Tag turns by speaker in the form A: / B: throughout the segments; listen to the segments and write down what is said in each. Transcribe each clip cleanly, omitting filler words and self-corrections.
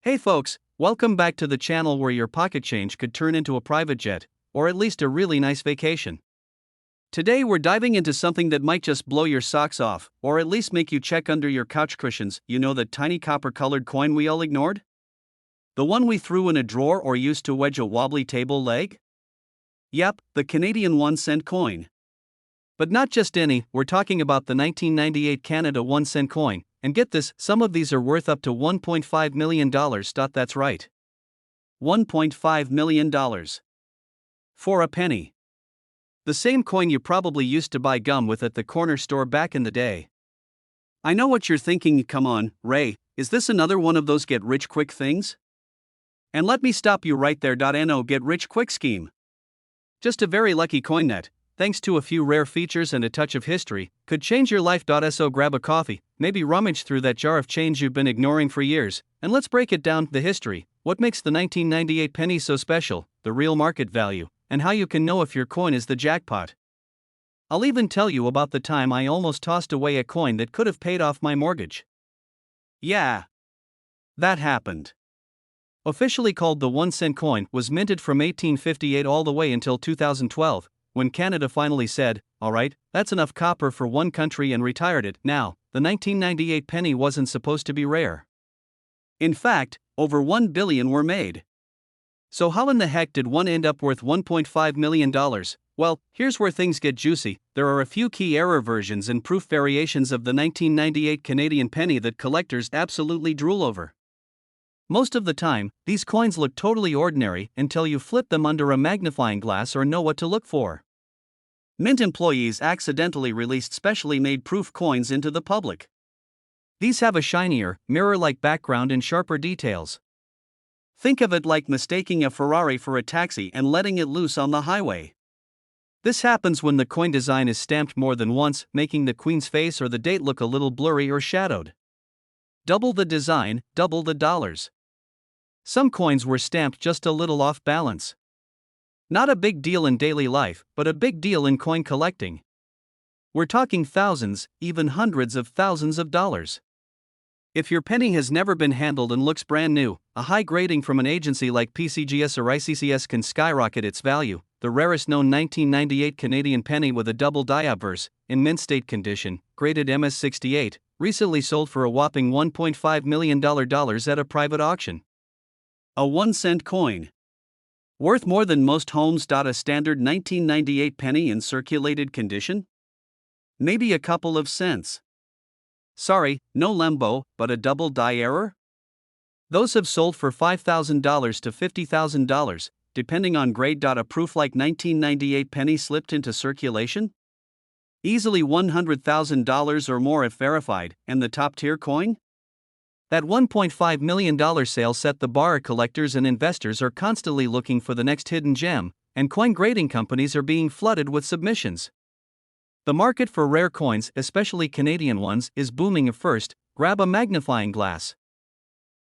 A: Hey folks, welcome back to the channel where your pocket change could turn into a private jet, or at least a really nice vacation. Today we're diving into something that might just blow your socks off, or at least make you check under your couch cushions. You know that tiny copper-colored coin we all ignored? The one we threw in a drawer or used to wedge a wobbly table leg? Yep, the Canadian 1-cent coin. But not just any, we're talking about the 1998 Canada 1-cent coin. And get this, some of these are worth up to $1.5 million. That's right. $1.5 million. For a penny. The same coin you probably used to buy gum with at the corner store back in the day. I know what you're thinking, come on, Ray, is this another one of those get-rich-quick things? And let me stop you right there. No get-rich-quick scheme. Just a very lucky coin that, thanks to a few rare features and a touch of history, could change your life. So grab a coffee, maybe rummage through that jar of change you've been ignoring for years, and let's break it down: the history, what makes the 1998 penny so special, the real market value, and how you can know if your coin is the jackpot. I'll even tell you about the time I almost tossed away a coin that could have paid off my mortgage. Yeah. That happened. Officially called the 1-cent coin, was minted from 1858 all the way until 2012. When Canada finally said, alright, that's enough copper for one country, and retired it. Now, the 1998 penny wasn't supposed to be rare. In fact, over 1 billion were made. So how in the heck did one end up worth $1.5 million? Well, here's where things get juicy. There are a few key error versions and proof variations of the 1998 Canadian penny that collectors absolutely drool over. Most of the time, these coins look totally ordinary until you flip them under a magnifying glass or know what to look for. Mint employees accidentally released specially made proof coins into the public. These have a shinier, mirror-like background and sharper details. Think of it like mistaking a Ferrari for a taxi and letting it loose on the highway. This happens when the coin design is stamped more than once, making the Queen's face or the date look a little blurry or shadowed. Double the design, double the dollars. Some coins were stamped just a little off balance. Not a big deal in daily life, but a big deal in coin collecting. We're talking thousands, even hundreds of thousands of dollars. If your penny has never been handled and looks brand new, a high grading from an agency like PCGS or ICCS can skyrocket its value. The rarest known 1998 Canadian penny with a double die obverse, in mint state condition, graded MS68, recently sold for a whopping $1.5 million at a private auction. A 1-cent coin. Worth more than most homes. A standard 1998 penny in circulated condition? Maybe a couple of cents. Sorry, no lembo, but a double die error? Those have sold for $5,000 to $50,000, depending on grade. A proof like 1998 penny slipped into circulation? Easily $100,000 or more if verified, and the top-tier coin? That $1.5 million sale set the bar. Collectors and investors are constantly looking for the next hidden gem, and coin grading companies are being flooded with submissions. The market for rare coins, especially Canadian ones, is booming. First, grab a magnifying glass.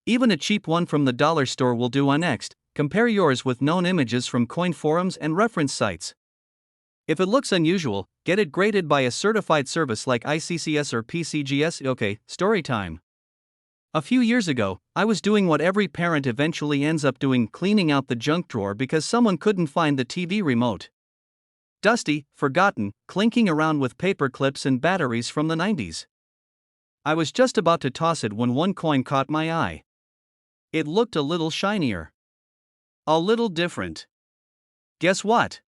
A: Even a cheap one from the dollar store will do. Next, compare yours with known images from coin forums and reference sites. If it looks unusual, get it graded by a certified service like ICCS or PCGS. Okay, story time. A few years ago, I was doing what every parent eventually ends up doing, cleaning out the junk drawer because someone couldn't find the TV remote. Dusty, forgotten, clinking around with paper clips and batteries from the 90s. I was just about to toss it when one coin caught my eye. It looked a little shinier. A little different. Guess what?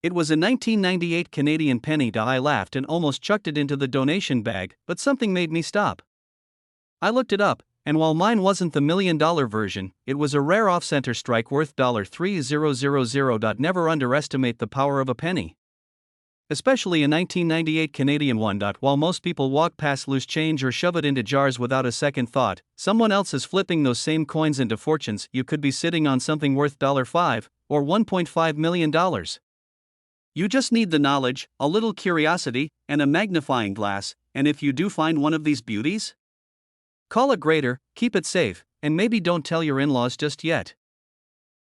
A: It was a 1998 Canadian penny. I laughed and almost chucked it into the donation bag, but something made me stop. I looked it up, and while mine wasn't the $1 million version, it was a rare off-center strike worth $3000. Never underestimate the power of a penny. Especially a 1998 Canadian one. While most people walk past loose change or shove it into jars without a second thought, someone else is flipping those same coins into fortunes. You could be sitting on something worth $5 or $1.5 million. You just need the knowledge, a little curiosity, and a magnifying glass, and if you do find one of these beauties, call a grader, keep it safe, and maybe don't tell your in-laws just yet.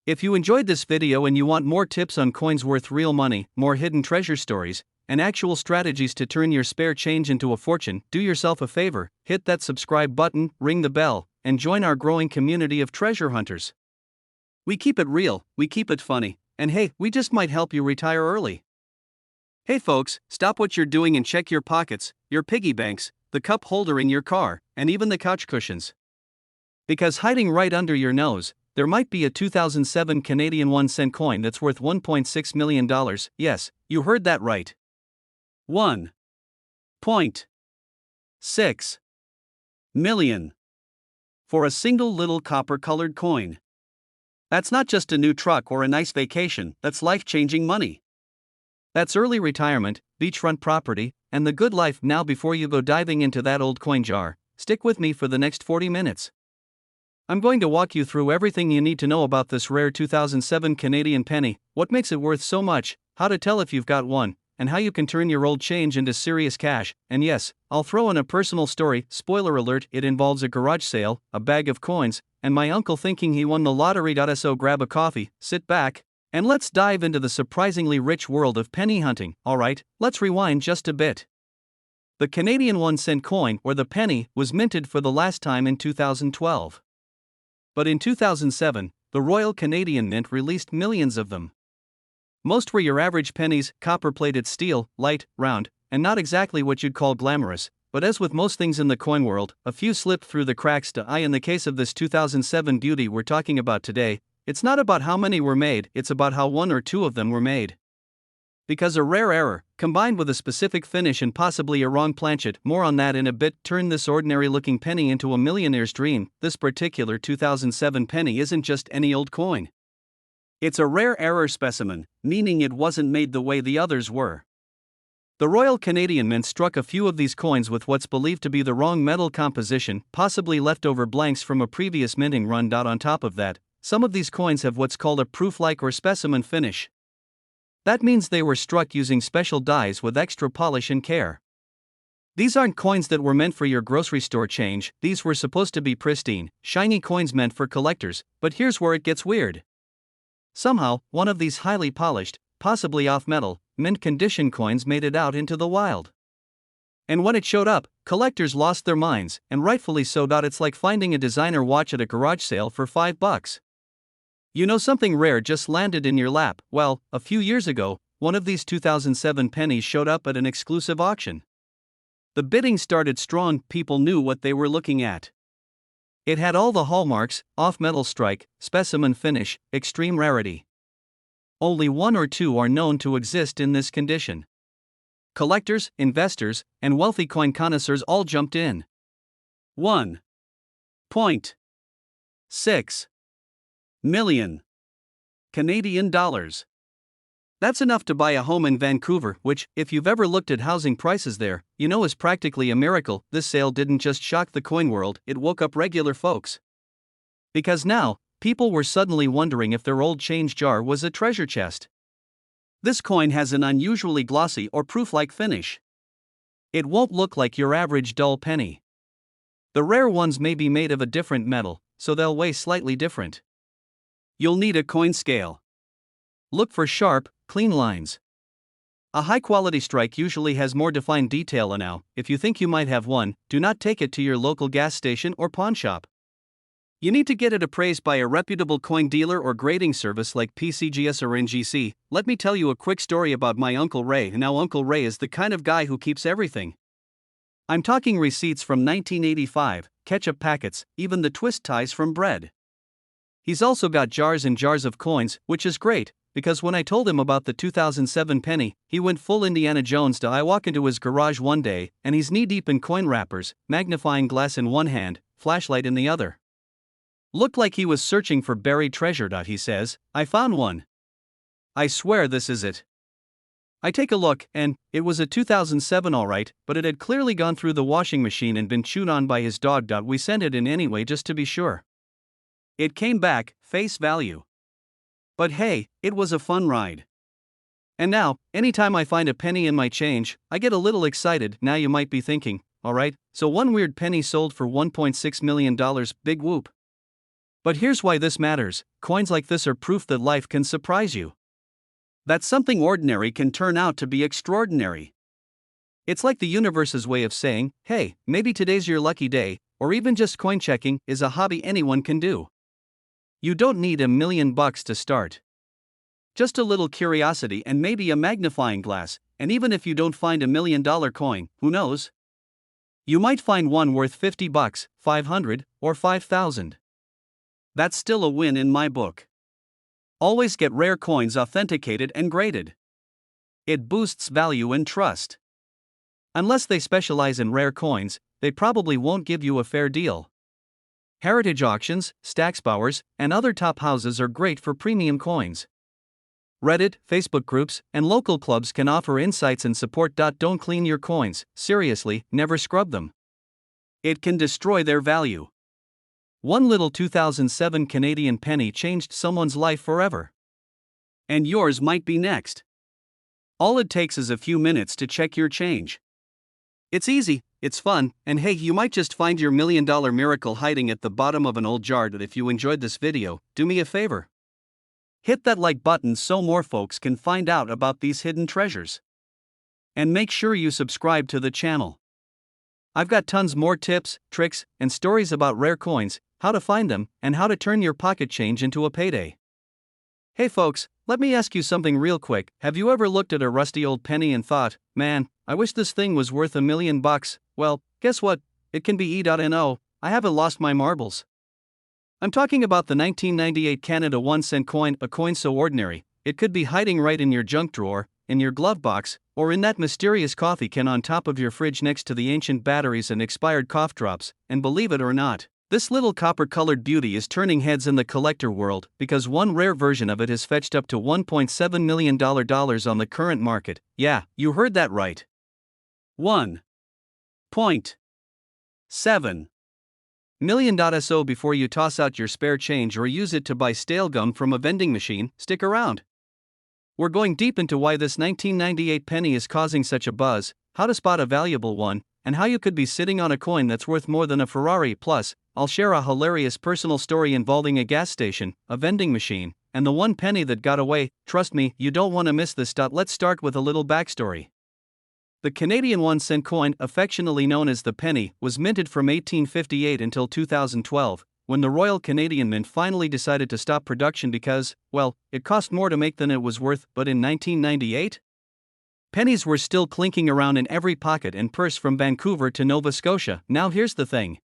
A: If you enjoyed this video and you want more tips on coins worth real money, more hidden treasure stories, and actual strategies to turn your spare change into a fortune, do yourself a favor, hit that subscribe button, ring the bell, and join our growing community of treasure hunters. We keep it real, we keep it funny, and hey, we just might help you retire early. Hey folks, stop what you're doing and check your pockets, your piggy banks, the cup holder in your car, and even the couch cushions. Because hiding right under your nose, there might be a 2007 Canadian 1-cent coin that's worth $1.6 million. Yes, you heard that right. $1.6 million. For a single little copper-colored coin. That's not just a new truck or a nice vacation, that's life-changing money. That's early retirement, beachfront property, and the good life. Now before you go diving into that old coin jar, stick with me for the next 40 minutes. I'm going to walk you through everything you need to know about this rare 2007 Canadian penny, what makes it worth so much, how to tell if you've got one, and how you can turn your old change into serious cash. And yes, I'll throw in a personal story. Spoiler alert, it involves a garage sale, a bag of coins, and my uncle thinking he won the lottery. So grab a coffee, sit back, and let's dive into the surprisingly rich world of penny hunting. Alright, let's rewind just a bit. The Canadian 1-cent coin, or the penny, was minted for the last time in 2012. But in 2007, the Royal Canadian Mint released millions of them. Most were your average pennies, copper-plated steel, light, round, and not exactly what you'd call glamorous, but as with most things in the coin world, a few slipped through the cracks. In the case of this 2007 beauty we're talking about today, it's not about how many were made, it's about how one or two of them were made. Because a rare error, combined with a specific finish and possibly a wrong planchet, more on that in a bit, turned this ordinary-looking penny into a millionaire's dream. This particular 2007 penny isn't just any old coin. It's a rare error specimen, meaning it wasn't made the way the others were. The Royal Canadian Mint struck a few of these coins with what's believed to be the wrong metal composition, possibly leftover blanks from a previous minting run. On top of that, some of these coins have what's called a proof-like or specimen finish. That means they were struck using special dies with extra polish and care. These aren't coins that were meant for your grocery store change, these were supposed to be pristine, shiny coins meant for collectors. But here's where it gets weird. Somehow, one of these highly polished, possibly off-metal, mint-condition coins made it out into the wild. And when it showed up, collectors lost their minds, and rightfully so. It's like finding a designer watch at a garage sale for $5. You know something rare just landed in your lap. Well, a few years ago, one of these 2007 pennies showed up at an exclusive auction. The bidding started strong, people knew what they were looking at. It had all the hallmarks: off-metal strike, specimen finish, extreme rarity. Only one or two are known to exist in this condition. Collectors, investors, and wealthy coin connoisseurs all jumped in. $1.6 million Canadian dollars. That's enough to buy a home in Vancouver, which, if you've ever looked at housing prices there, you know is practically a miracle. This sale didn't just shock the coin world, it woke up regular folks. Because now, people were suddenly wondering if their old change jar was a treasure chest. This coin has an unusually glossy or proof-like finish. It won't look like your average dull penny. The rare ones may be made of a different metal, so they'll weigh slightly different. You'll need a coin scale. Look for sharp, clean lines. A high-quality strike usually has more defined detail. Now, if you think you might have one, do not take it to your local gas station or pawn shop. You need to get it appraised by a reputable coin dealer or grading service like PCGS or NGC. Let me tell you a quick story about my Uncle Ray. Now, Uncle Ray is the kind of guy who keeps everything. I'm talking receipts from 1985, ketchup packets, even the twist ties from bread. He's also got jars and jars of coins, which is great, because when I told him about the 2007 penny, he went full Indiana Jones. I walk into his garage one day, and he's knee-deep in coin wrappers, magnifying glass in one hand, flashlight in the other. Looked like he was searching for buried treasure. He says, "I found one. I swear this is it." I take a look, and it was a 2007 alright, but it had clearly gone through the washing machine and been chewed on by his dog. We sent it in anyway just to be sure. It came back, face value. But hey, it was a fun ride. And now, anytime I find a penny in my change, I get a little excited. Now you might be thinking, alright, so one weird penny sold for $1.6 million, big whoop. But here's why this matters: coins like this are proof that life can surprise you. That something ordinary can turn out to be extraordinary. It's like the universe's way of saying, hey, maybe today's your lucky day. or even just coin checking, is a hobby anyone can do. You don't need $1 million to start. Just a little curiosity and maybe a magnifying glass, and even if you don't find $1 million coin, who knows? You might find one worth $50, 500, or 5,000. That's still a win in my book. Always get rare coins authenticated and graded. It boosts value and trust. Unless they specialize in rare coins, they probably won't give you a fair deal. Heritage auctions, Stacksbowers, and other top houses are great for premium coins. Reddit, Facebook groups, and local clubs can offer insights and support. Don't clean your coins, seriously, never scrub them. It can destroy their value. One little 2007 Canadian penny changed someone's life forever. And yours might be next. All it takes is a few minutes to check your change. It's easy, it's fun, and hey, you might just find your $1 million miracle hiding at the bottom of an old jar. If you enjoyed this video, do me a favor. Hit that like button so more folks can find out about these hidden treasures. And make sure you subscribe to the channel. I've got tons more tips, tricks, and stories about rare coins, how to find them, and how to turn your pocket change into a payday. Hey folks, let me ask you something real quick. Have you ever looked at a rusty old penny and thought, man, I wish this thing was worth $1 million? Well, guess what? It can be E.no. I haven't lost my marbles. I'm talking about the 1998 Canada 1-cent coin, a coin so ordinary, it could be hiding right in your junk drawer, in your glove box, or in that mysterious coffee can on top of your fridge next to the ancient batteries and expired cough drops. And believe it or not, this little copper-colored beauty is turning heads in the collector world because one rare version of it has fetched up to $1.7 million on the current market. Yeah, you heard that right. $1.7 million. So before you toss out your spare change or use it to buy stale gum from a vending machine, stick around. We're going deep into why this 1998 penny is causing such a buzz, how to spot a valuable one, and how you could be sitting on a coin that's worth more than a Ferrari. Plus, I'll share a hilarious personal story involving a gas station, a vending machine, and the one penny that got away. Trust me, you don't want to miss this. Let's start with a little backstory. The Canadian 1-cent coin, affectionately known as the penny, was minted from 1858 until 2012, when the Royal Canadian Mint finally decided to stop production because, well, it cost more to make than it was worth. But in 1998, pennies were still clinking around in every pocket and purse from Vancouver to Nova Scotia. Now here's the thing.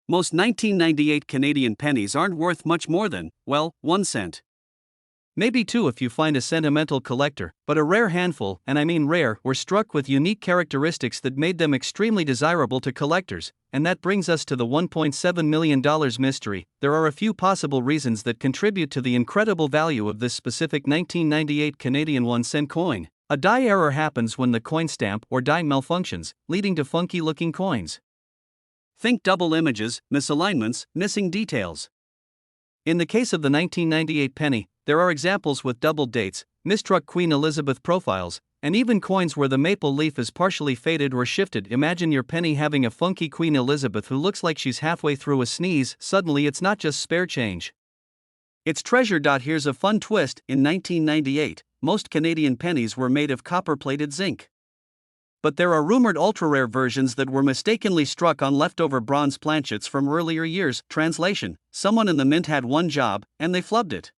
A: Most 1998 Canadian pennies aren't worth much more than, well, 1 cent. Maybe 2 if you find a sentimental collector, but a rare handful, and I mean rare, were struck with unique characteristics that made them extremely desirable to collectors. And that brings us to the $1.7 million mystery. There are a few possible reasons that contribute to the incredible value of this specific 1998 Canadian 1-cent coin. A die error happens when the coin stamp or die malfunctions, leading to funky-looking coins. Think double images, misalignments, missing details. In the case of the 1998 penny, there are examples with double dates, misstruck Queen Elizabeth profiles, and even coins where the maple leaf is partially faded or shifted. Imagine your penny having a funky Queen Elizabeth who looks like she's halfway through a sneeze. Suddenly it's not just spare change. It's treasure. Here's a fun twist. In 1998, most Canadian pennies were made of copper-plated zinc. But there are rumored ultra-rare versions that were mistakenly struck on leftover bronze planchets from earlier years. Translation: someone in the mint had one job, and they flubbed it.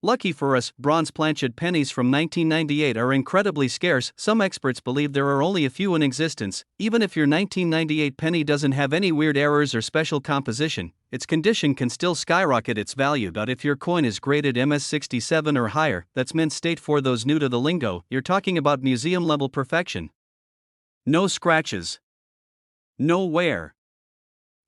A: Lucky for us, bronze planchet pennies from 1998 are incredibly scarce. Some experts believe there are only a few in existence. Even if your 1998 penny doesn't have any weird errors or special composition, its condition can still skyrocket its value. If your coin is graded MS67 or higher, that's mint state. For those new to the lingo, you're talking about museum-level perfection. No scratches. No wear.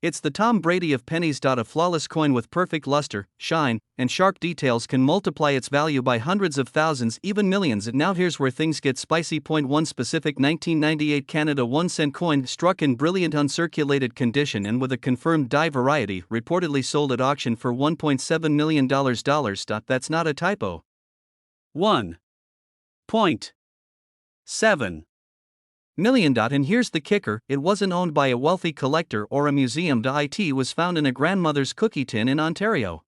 A: It's the Tom Brady of pennies. A flawless coin with perfect luster, shine, and sharp details can multiply its value by hundreds of thousands, even millions. And now here's where things get spicy. One specific 1998 Canada 1-cent coin struck in brilliant uncirculated condition and with a confirmed die variety reportedly sold at auction for $1.7 million. That's not a typo. $1.7 million. And here's the kicker, it wasn't owned by a wealthy collector or a museum. It was found in a grandmother's cookie tin in Ontario.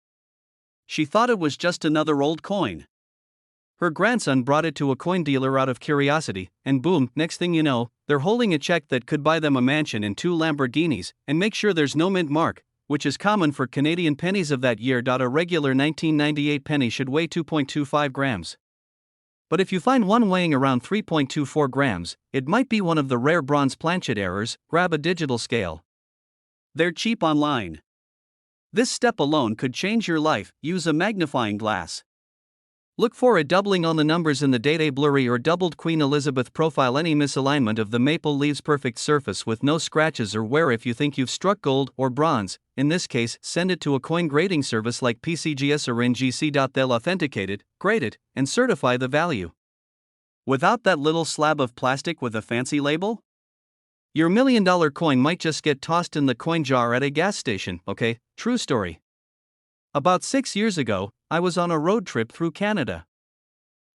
A: She thought it was just another old coin. Her grandson brought it to a coin dealer out of curiosity, and boom, next thing you know, they're holding a check that could buy them a mansion and 2 Lamborghinis, and make sure there's no mint mark, which is common for Canadian pennies of that year. A regular 1998 penny should weigh 2.25 grams. But if you find one weighing around 3.24 grams, it might be one of the rare bronze planchet errors. Grab a digital scale. They're cheap online. This step alone could change your life. Use a magnifying glass. Look for a doubling on the numbers in the date, a blurry or doubled Queen Elizabeth profile, any misalignment of the maple leaves, perfect surface with no scratches or wear. If you think you've struck gold or bronze, in this case, send it to a coin grading service like PCGS or NGC. They'll authenticate it, grade it, and certify the value. Without that little slab of plastic with a fancy label, your $1 million coin might just get tossed in the coin jar at a gas station. Okay, true story. About 6 years ago, I was on a road trip through Canada.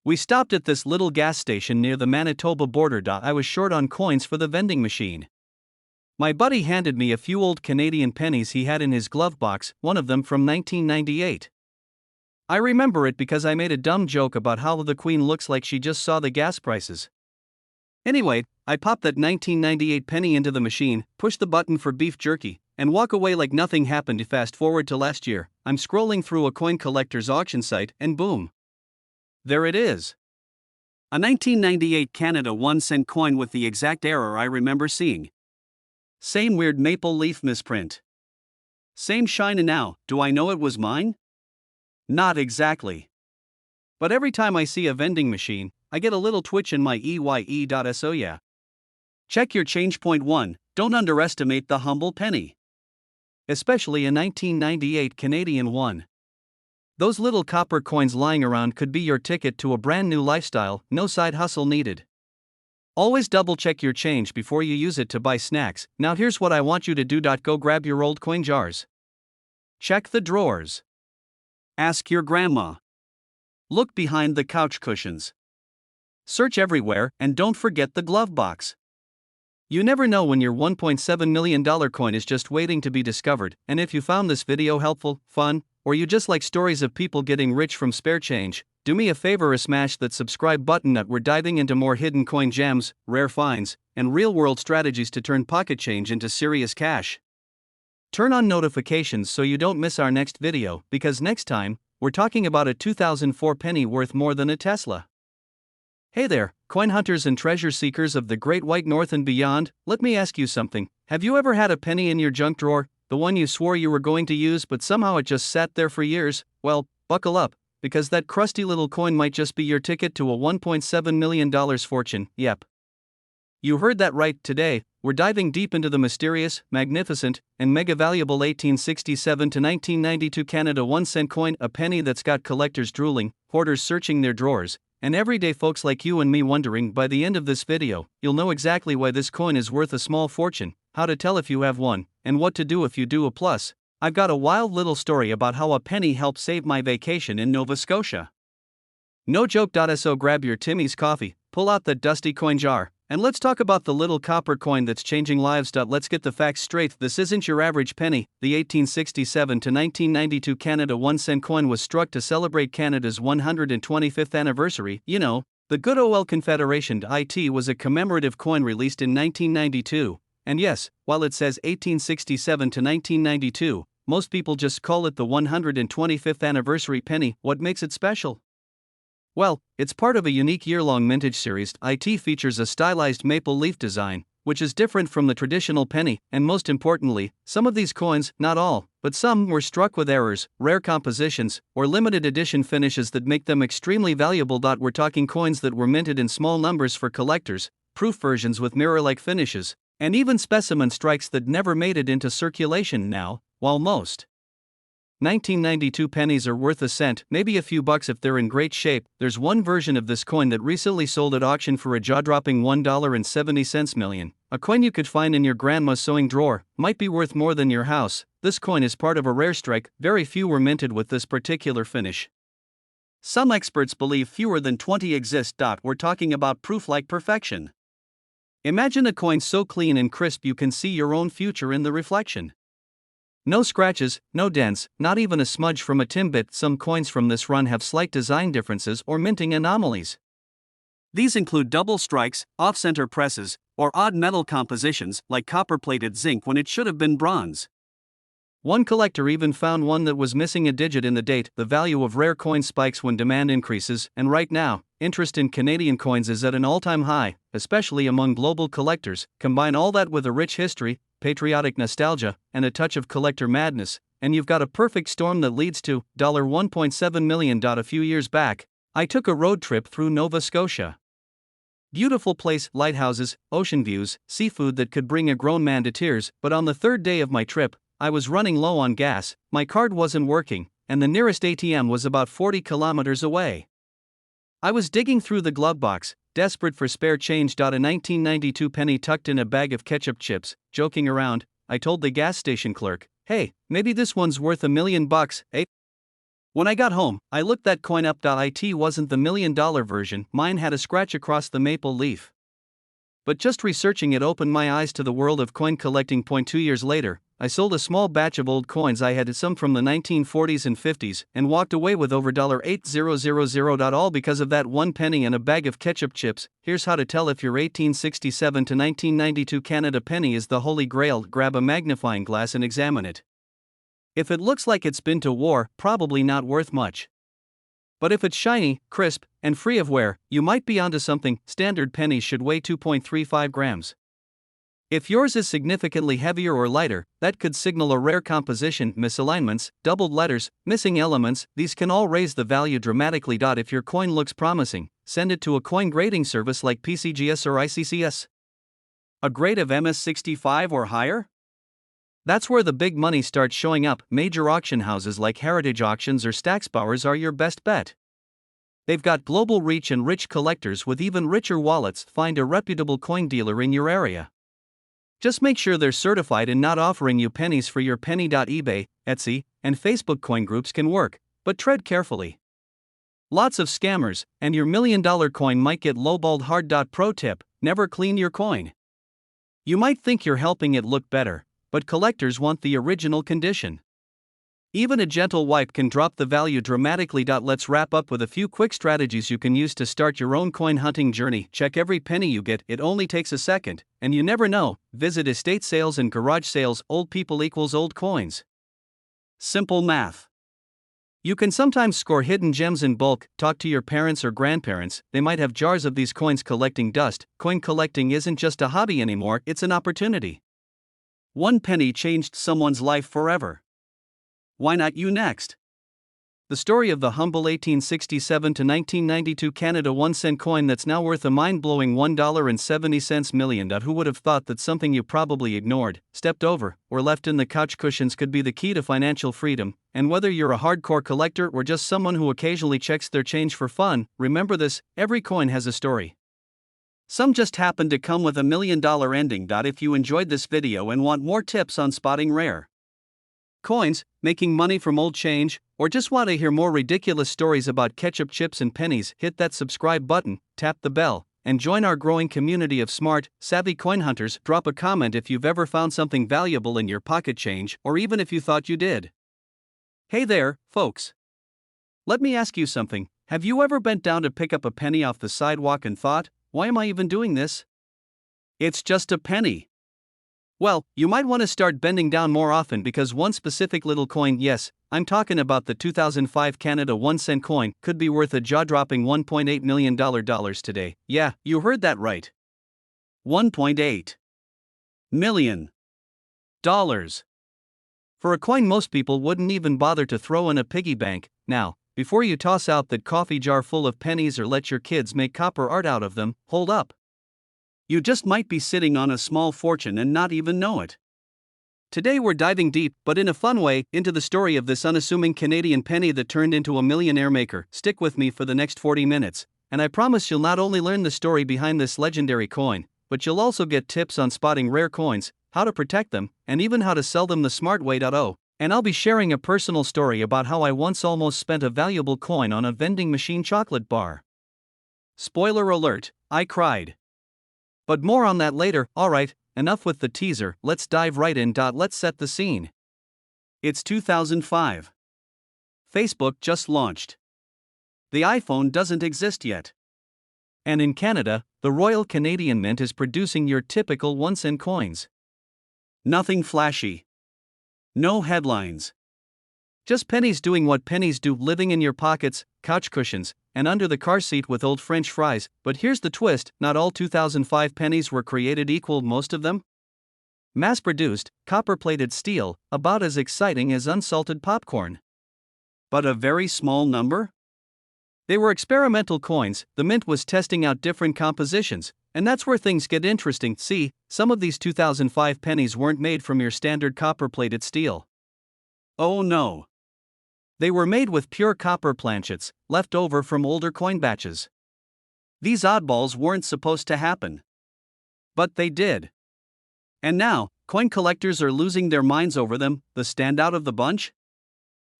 A: We stopped at this little gas station near the Manitoba border. I was short on coins for the vending machine. My buddy handed me a few old Canadian pennies he had in his glove box, one of them from 1998. I remember it because I made a dumb joke about how the Queen looks like she just saw the gas prices. Anyway, I popped that 1998 penny into the machine, pushed the button for beef jerky, and walk away like nothing happened. Fast forward to last year, I'm scrolling through a coin collector's auction site, and boom, there it is. A 1998 Canada 1-cent coin with the exact error I remember seeing. Same weird maple leaf misprint. Same shine, and now, do I know it was mine? Not exactly. But every time I see a vending machine, I get a little twitch in my EYE.so. Yeah. Check your change. Point 1, don't underestimate the humble penny. Especially a 1998 Canadian one. Those little copper coins lying around could be your ticket to a brand new lifestyle, no side hustle needed. Always double check your change before you use it to buy snacks. Now here's what I want you to do. Go grab your old coin jars. Check the drawers. Ask your grandma. Look behind the couch cushions. Search everywhere, and don't forget the glove box. You never know when your $1.7 million coin is just waiting to be discovered. And if you found this video helpful, fun, or you just like stories of people getting rich from spare change, do me a favor, smash that subscribe button. We're diving into more hidden coin gems, rare finds, and real-world strategies to turn pocket change into serious cash. Turn on notifications so you don't miss our next video, because next time, we're talking about a 2004 penny worth more than a Tesla. Hey there, coin hunters and treasure seekers of the Great White North and beyond. Let me ask you something. Have you ever had a penny in your junk drawer, the one you swore you were going to use but somehow it just sat there for years? Well, buckle up, because that crusty little coin might just be your ticket to a $1.7 million fortune. Yep. You heard that right. Today, we're diving deep into the mysterious, magnificent, and mega valuable 1867 to 1992 Canada 1-cent coin, a penny that's got collectors drooling, hoarders searching their drawers, and everyday folks like you and me wondering. By the end of this video, you'll know exactly why this coin is worth a small fortune, how to tell if you have one, and what to do if you do. Plus, I've got a wild little story about how a penny helped save my vacation in Nova Scotia. No joke. So grab your Timmy's coffee, pull out that dusty coin jar, and let's talk about the little copper coin that's changing lives. Let's get the facts straight. This isn't your average penny. The 1867 to 1992 Canada 1-cent coin was struck to celebrate Canada's 125th anniversary. You know, the good old Confederation. It was a commemorative coin released in 1992. And yes, while it says 1867 to 1992, most people just call it the 125th anniversary penny. What makes it special? Well, it's part of a unique year-long mintage series. It features a stylized maple leaf design, which is different from the traditional penny, and most importantly, some of these coins, not all, but some, were struck with errors, rare compositions, or limited edition finishes that make them extremely valuable. We're talking coins that were minted in small numbers for collectors, proof versions with mirror-like finishes, and even specimen strikes that never made it into circulation. Now, while most 1992 pennies are worth a cent, maybe a few bucks if they're in great shape, there's one version of this coin that recently sold at auction for a jaw-dropping $1.70 million. A coin you could find in your grandma's sewing drawer, might be worth more than your house. This coin is part of a rare strike. Very few were minted with this particular finish. Some experts believe fewer than 20 exist. We're talking about proof like perfection. Imagine a coin so clean and crisp you can see your own future in the reflection. No scratches, no dents, not even a smudge from a timbit. Some coins from this run have slight design differences or minting anomalies. These include double strikes, off-center presses, or odd metal compositions like copper-plated zinc when it should have been bronze. One collector even found one that was missing a digit in the date. The value of rare coins spikes when demand increases, and right now, interest in Canadian coins is at an all-time high, especially among global collectors. Combine all that with a rich history, patriotic nostalgia, and a touch of collector madness, and you've got a perfect storm that leads to $1.7 million. A few years back, I took a road trip through Nova Scotia. Beautiful place, lighthouses, ocean views, seafood that could bring a grown man to tears. But on the third day of my trip, I was running low on gas, my card wasn't working, and the nearest ATM was about 40 kilometers away. I was digging through the glove box, desperate for spare change. A 1992 penny tucked in a bag of ketchup chips. Joking around, I told the gas station clerk, "Hey, maybe this one's worth $1 million, eh?" When I got home, I looked that coin up. It wasn't the $1 million version, mine had a scratch across the maple leaf. But just researching it opened my eyes to the world of coin collecting. 2 years later, I sold a small batch of old coins. I had some from the 1940s and 50s, and walked away with over $8,000. All because of that one penny and a bag of ketchup chips. Here's how to tell if your 1867 to 1992 Canada penny is the holy grail. Grab a magnifying glass and examine it. If it looks like it's been to war, probably not worth much. But if it's shiny, crisp, and free of wear, you might be onto something. Standard pennies should weigh 2.35 grams. If yours is significantly heavier or lighter, that could signal a rare composition. Misalignments, doubled letters, missing elements, these can all raise the value dramatically. If your coin looks promising, send it to a coin grading service like PCGS or ICCS. A grade of MS65 or higher? That's where the big money starts showing up. Major auction houses like Heritage Auctions or Stacksbowers are your best bet. They've got global reach and rich collectors with even richer wallets. Find a reputable coin dealer in your area. Just make sure they're certified and not offering you pennies for your penny. eBay, Etsy, and Facebook coin groups can work, but tread carefully. Lots of scammers, and your $1 million coin might get lowballed hard. Pro tip: never clean your coin. You might think you're helping it look better, but collectors want the original condition. Even a gentle wipe can drop the value dramatically. Let's wrap up with a few quick strategies you can use to start your own coin hunting journey. Check every penny you get, it only takes a second, and you never know. Visit estate sales and garage sales. Old people equals old coins. Simple math. You can sometimes score hidden gems in bulk. Talk to your parents or grandparents, they might have jars of these coins collecting dust. Coin collecting isn't just a hobby anymore, it's an opportunity. One penny changed someone's life forever. Why not you next? The story of the humble 1867 to 1992 Canada 1-cent coin that's now worth a mind-blowing $1.70 million. Who would have thought that something you probably ignored, stepped over, or left in the couch cushions could be the key to financial freedom? And whether you're a hardcore collector or just someone who occasionally checks their change for fun, remember this: every coin has a story. Some just happen to come with $1 million ending. If you enjoyed this video and want more tips on spotting rare coins, making money from old change, or just want to hear more ridiculous stories about ketchup chips and pennies, hit that subscribe button, tap the bell, and join our growing community of smart, savvy coin hunters. Drop a comment if you've ever found something valuable in your pocket change, or even if you thought you did. Hey there, folks. Let me ask you something. Have you ever bent down to pick up a penny off the sidewalk and thought, why am I even doing this? It's just a penny. Well, you might want to start bending down more often, because one specific little coin, yes, I'm talking about the 2005 Canada 1-cent coin, could be worth a jaw-dropping $1.8 million today. Yeah, you heard that right. $1.8 million. For a coin most people wouldn't even bother to throw in a piggy bank. Now, before you toss out that coffee jar full of pennies or let your kids make copper art out of them, hold up. You just might be sitting on a small fortune and not even know it. Today we're diving deep, but in a fun way, into the story of this unassuming Canadian penny that turned into a millionaire maker. Stick with me for the next 40 minutes, and I promise you'll not only learn the story behind this legendary coin, but you'll also get tips on spotting rare coins, how to protect them, and even how to sell them the smart way. And I'll be sharing a personal story about how I once almost spent a valuable coin on a vending machine chocolate bar. Spoiler alert, I cried. But more on that later. Alright, enough with the teaser, let's dive right in. Let's set the scene. It's 2005. Facebook just launched. The iPhone doesn't exist yet. And in Canada, the Royal Canadian Mint is producing your typical 1-cent coins. Nothing flashy. No headlines. Just pennies doing what pennies do, living in your pockets, couch cushions, and under the car seat with old French fries. But here's the twist: not all 2005 pennies were created equal, most of them mass-produced, copper-plated steel, about as exciting as unsalted popcorn. But a very small number? They were experimental coins. The mint was testing out different compositions, and that's where things get interesting. See, some of these 2005 pennies weren't made from your standard copper-plated steel. Oh no. They were made with pure copper planchets, left over from older coin batches. These oddballs weren't supposed to happen. But they did. And now, coin collectors are losing their minds over them. The standout of the bunch?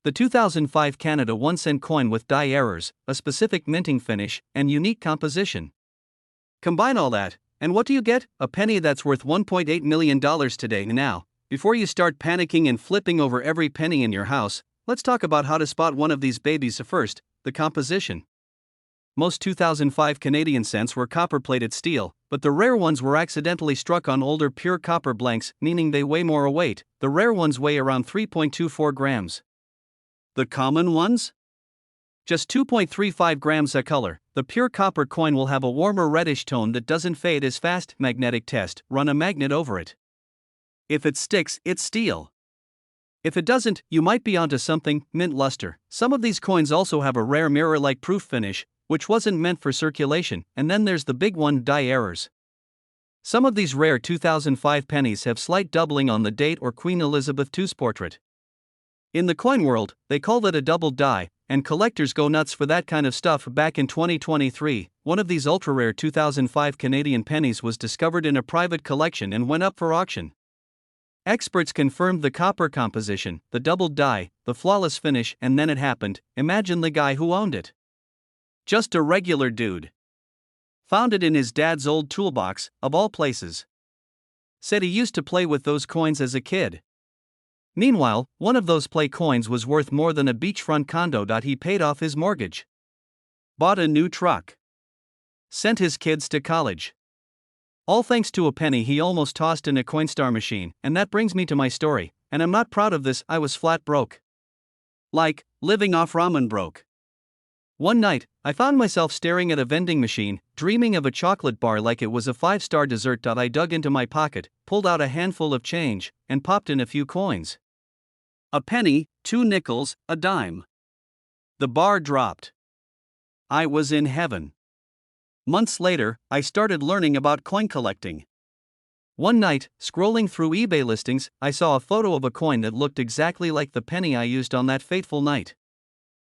A: The 2005 Canada 1-cent coin with die errors, a specific minting finish, and unique composition. Combine all that, and what do you get? A penny that's worth $1.8 million today. Now, before you start panicking and flipping over every penny in your house, let's talk about how to spot one of these babies. First, the composition. Most 2005 Canadian cents were copper-plated steel, but the rare ones were accidentally struck on older pure copper blanks, meaning they weigh more weight. The rare ones weigh around 3.24 grams. The common ones? Just 2.35 grams a color. The pure copper coin will have a warmer reddish tone that doesn't fade as fast. Magnetic test: run a magnet over it. If it sticks, it's steel. If it doesn't, you might be onto something. Mint luster. Some of these coins also have a rare mirror-like proof finish, which wasn't meant for circulation. And then there's the big one: die errors. Some of these rare 2005 pennies have slight doubling on the date or Queen Elizabeth II's portrait. In the coin world, they call that a double die, and collectors go nuts for that kind of stuff. Back in 2023, one of these ultra-rare 2005 Canadian pennies was discovered in a private collection and went up for auction. Experts confirmed the copper composition, the doubled die, the flawless finish, and then it happened. Imagine the guy who owned it. Just a regular dude. Found it in his dad's old toolbox, of all places. Said he used to play with those coins as a kid. Meanwhile, one of those play coins was worth more than a beachfront condo. He paid off his mortgage. Bought a new truck. Sent his kids to college. All thanks to a penny he almost tossed in a Coinstar machine. And that brings me to my story, and I'm not proud of this. I was flat broke. Like, living off ramen broke. One night, I found myself staring at a vending machine, dreaming of a chocolate bar like it was a 5-star dessert. I dug into my pocket, pulled out a handful of change, and popped in a few coins. A penny, 2 nickels, a dime. The bar dropped. I was in heaven. Months later, I started learning about coin collecting. One night, scrolling through eBay listings, I saw a photo of a coin that looked exactly like the penny I used on that fateful night.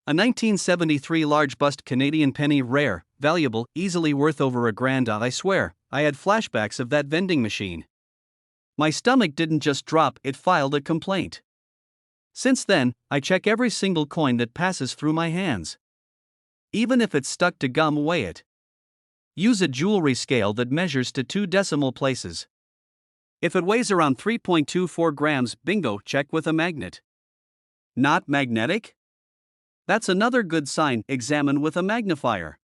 A: A 1973 large bust Canadian penny, rare, valuable, easily worth over $1,000. I swear, I had flashbacks of that vending machine. My stomach didn't just drop, it filed a complaint. Since then, I check every single coin that passes through my hands. Even if it's stuck to gum, weigh it. Use a jewelry scale that measures to 2 decimal places. If it weighs around 3.24 grams, bingo, check with a magnet. Not magnetic? That's another good sign. Examine with a magnifier.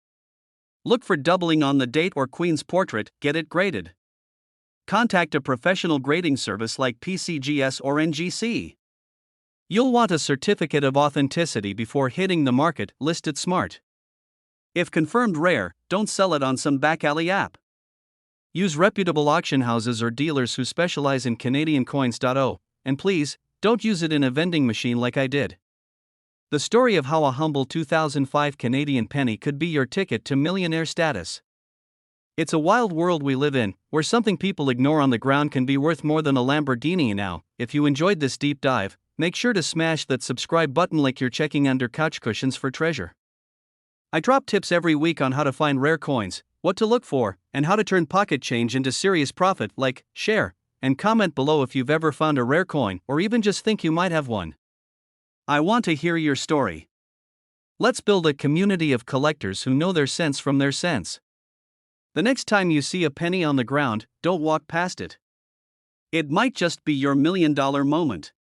A: Look for doubling on the date or Queen's portrait, get it graded. Contact a professional grading service like PCGS or NGC. You'll want a certificate of authenticity before hitting the market. List it smart. If confirmed rare, don't sell it on some back alley app. Use reputable auction houses or dealers who specialize in Canadian coins. And please, don't use it in a vending machine like I did. The story of how a humble 2005 Canadian penny could be your ticket to millionaire status. It's a wild world we live in, where something people ignore on the ground can be worth more than a Lamborghini. Now, if you enjoyed this deep dive, make sure to smash that subscribe button like you're checking under couch cushions for treasure. I drop tips every week on how to find rare coins, what to look for, and how to turn pocket change into serious profit. Like, share, and comment below if you've ever found a rare coin or even just think you might have one. I want to hear your story. Let's build a community of collectors who know their cents from their cents. The next time you see a penny on the ground, don't walk past it. It might just be your $1 million moment.